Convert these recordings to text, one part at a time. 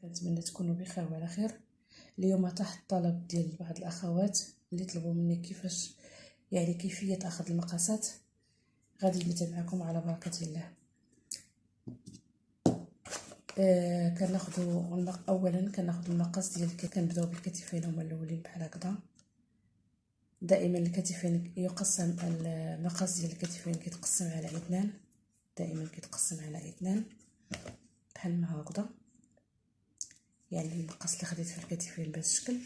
كنتمنى تكونوا بخير وعلى خير. اليوم طاح الطلب ديال بعض الاخوات اللي طلبوا مني كيفاش يعني كيفيه اخذ المقاسات. غادي نبدا معكم على بركه الله. كناخذوا اولا كناخذوا المقاس ديال كنبداو بالكتفين هما الاولين بحال هكذا. دائما الكتفين يقسم المقاس ديال الكتفين كيتقسم على 2، دائما كيتقسم على 2 بحال ما هكذا. يعني المقاس اللي خديت في الكتفين بهذا الشكل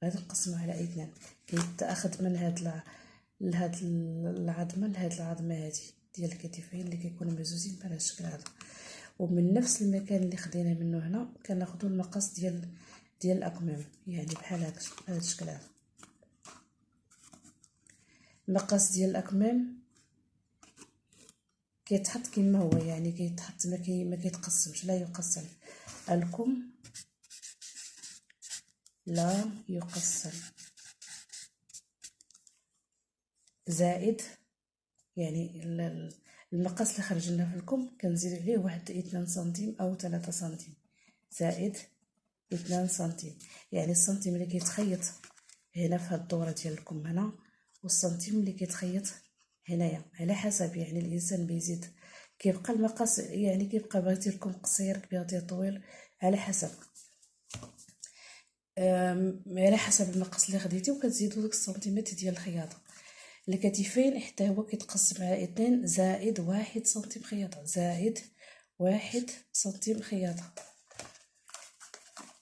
غادي نقسموه على 2. كيتاخذ من هاد العظمه لهاد العظمه هادي ديال الكتفين اللي كيكونوا مزوزين بهذا الشكل هذا. ومن نفس المكان اللي خدينا منه هنا كناخذوا المقاس ديال الاكمام، يعني بحال هكا بهذا الشكل هذا. المقاس ديال الاكمام كيتحط كما هو، يعني كيتحط ما كيتقسمش، لا يقسم. الكم لا يقسم، زائد يعني المقاس اللي خرج لنا في الكم كنزيد عليه واحد 2 سنتيم او 3 سنتيم، زائد 2 سنتيم. يعني السنتيم اللي كيتخيط هنا في هاد الدوره ديال الكم هنا، والسنتيم اللي كيتخيط هنايا، على حسب يعني الانسان بيزيد. كيبقى المقاس يعني كيبقى بغيتي الكم قصير بغيتيه طويل على حسب المقاس اللي خديتي، وكتزيدوا داك السنتيمات ديال الخياطه. الكتفين حتى هو كيتقسم على 2 زائد 1 سنتيم خياطه، زائد 1 سنتيم خياطه.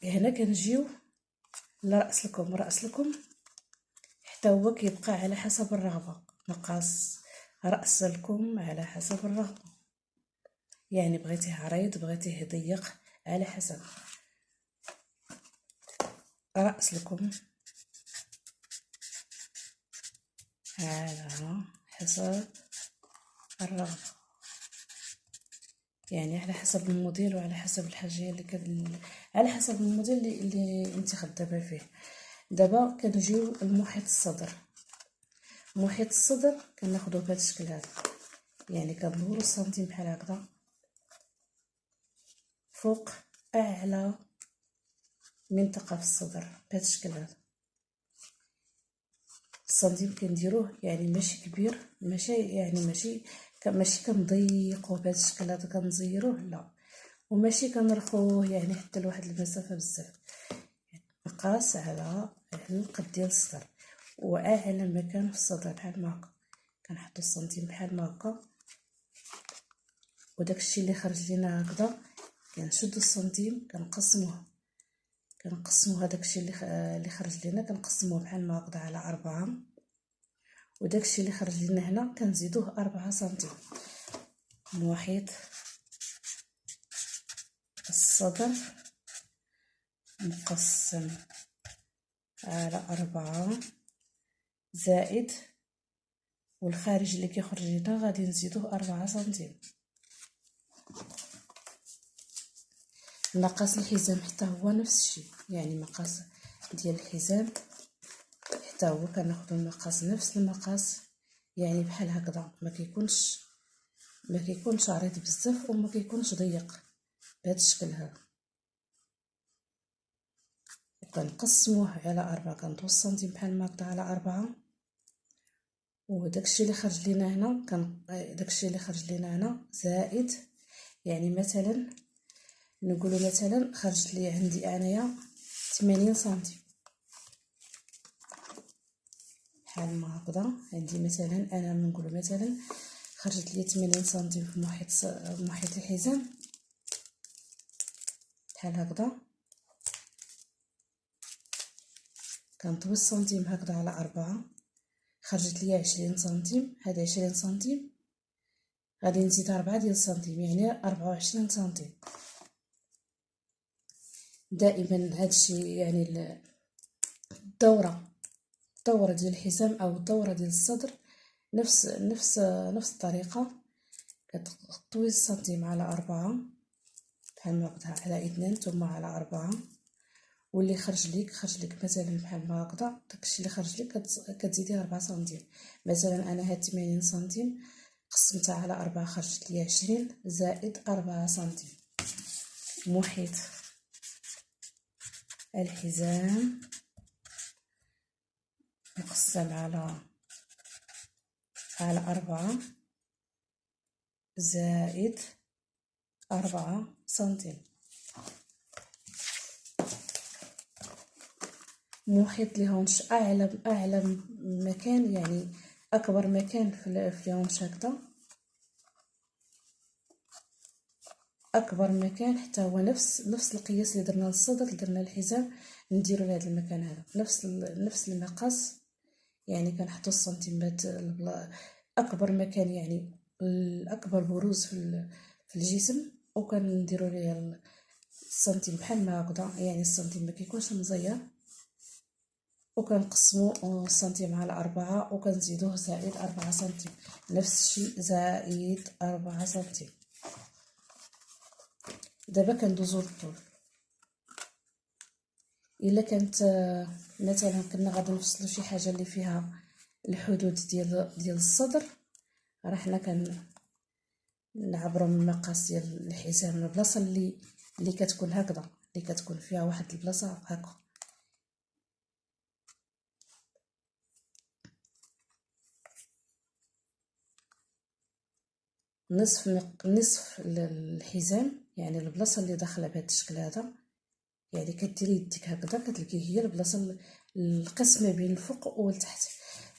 هنا كنجيو لراس الكم، راس الكم حتى هو كيبقى على حسب الرغبه. مقاس راس الكم على حسب الرغبه، يعني بغيتيه عريض بغيتيه ضيق على حسب راس الكم، على حسب الرغبه، يعني على حسب الموديل وعلى حسب الحاجه على حسب الموديل اللي انت خدامه فيه. دابا كنجيو لمحيط الصدر. محيط الصدر كناخذوه بهذا الشكل هذا، يعني كندورو السنتيم بحال هكذا فوق اعلى منطقه في الصدر بهذا الشكل هذا. السنتيم كنديروه يعني ماشي كبير، ماشي كنضيقوه بهذا الشكل هذا كنزيروه، لا، وماشي كنرخوه يعني حتى لواحد المسافه بزاف. مقاس على القد ديال الصدر، واعلى مكان في الصدر بحال ما هكا كنحطوا السنتيم بحال ما هكا. وداكشي اللي خرج لينا هكذا كنشدوا السنتيم كنقسموه هداكشي اللي خرج لينا كنقسموه بحال ما هكذا على 4، وداكشي اللي خرج لينا هنا كنزيدوه 4 سنتيم. محيط الصدر مقسم على 4 زائد، والخارج اللي كيخرج لنا غادي نزيدوه 4 سنتيم. مقاس الحزام حتى هو نفس الشيء، يعني مقاس ديال الحزام حتى هو كناخذوا المقاس نفس المقاس، يعني بحال هكذا ما كيكونش عريض بزاف وما كيكونش ضيق بهذا الشكل هذا. وكنقسموه على 4، كنضو السنتيم بحال ما هكذا على 4. وداكشي اللي خرج لينا هنا داكشي اللي خرج لينا هنا زائد، يعني مثلا نقولوا مثلا خرج لي عندي انايا 80 سنتيم بحال ما هكذا. عندي مثلا انا نقولوا مثلا خرجت لي 80 سنتيم في محيط الحزام بحال هكذا. كنطوي السنتيم هكذا على 4، خرجت لي 20 سنتيم. هاد 20 سنتيم غادي نزيد 4 ديال السنتيم، يعني 24 سنتيم. دائما هادشي يعني الدوره ديال الحزام او الدوره ديال الصدر نفس الطريقه. كتطوي السنتيم على 4 بحال ما هكذا على 2 ثم على 4، واللي خرج لك مثلا بحال ما هكذا داكشي اللي خرج لك كتزيديه 4 سنتيم. مثلا انا هاد 80 سنتيم قسمتها على 4 خرجت لي 20 زائد 4 سنتيم. محيط الحزام مقسم على 4 زائد 4 سنتيم. محيط الهونش أعلى مكان، يعني أكبر مكان في الهونش هكذا، أكبر مكان حتى هو نفس القياس اللي درنا للصدر اللي درنا للحزام نديرو لهذا المكان هذا نفس المقاس، يعني كنحطو السنتيمات أكبر مكان، يعني الأكبر بروز في الجسم، وكنديرو ليه السنتيم بحال ما هكذا، يعني السنتيم ما كيكونش مزير، وكنقسمو السنتيم على 4 وكنزيدوه زائد 4 سنتيم، نفس الشيء زائد 4 سنتيم. دابا كندوزو للطول. الا كانت مثلا كنا غادي نفصلو شي حاجه اللي فيها الحدود ديال الصدر، راه حنا كنعبرو من المقاس ديال الحزام من البلاصه اللي كتكون هكذا، اللي كتكون فيها واحد البلاصه هكا. نصف الحزام، يعني البلاصه اللي داخله بهذا الشكل هذا، يعني كديري يديك هكذا كتلقي هي البلاصه القسم ما بين الفوق والتحت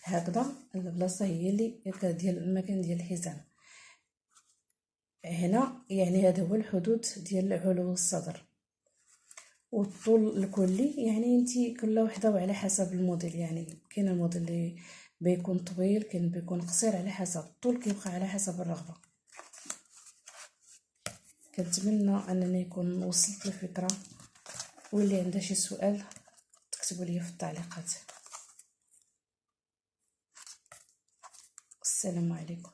هكذا، البلاصه هي اللي ديال المكان ديال الحزام هنا، يعني هذا هو الحدود ديال علو الصدر. والطول الكلي يعني انتي كل وحده وعلى حسب الموديل، يعني كاين الموديل اللي بيكون طويل، كاين بيكون قصير، على حسب الطول كيبقى على حسب الرغبه. كنتمنى انني يكون وصلت الفكره، واللي عنده شي سؤال تكتبوا لي في التعليقات. السلام عليكم.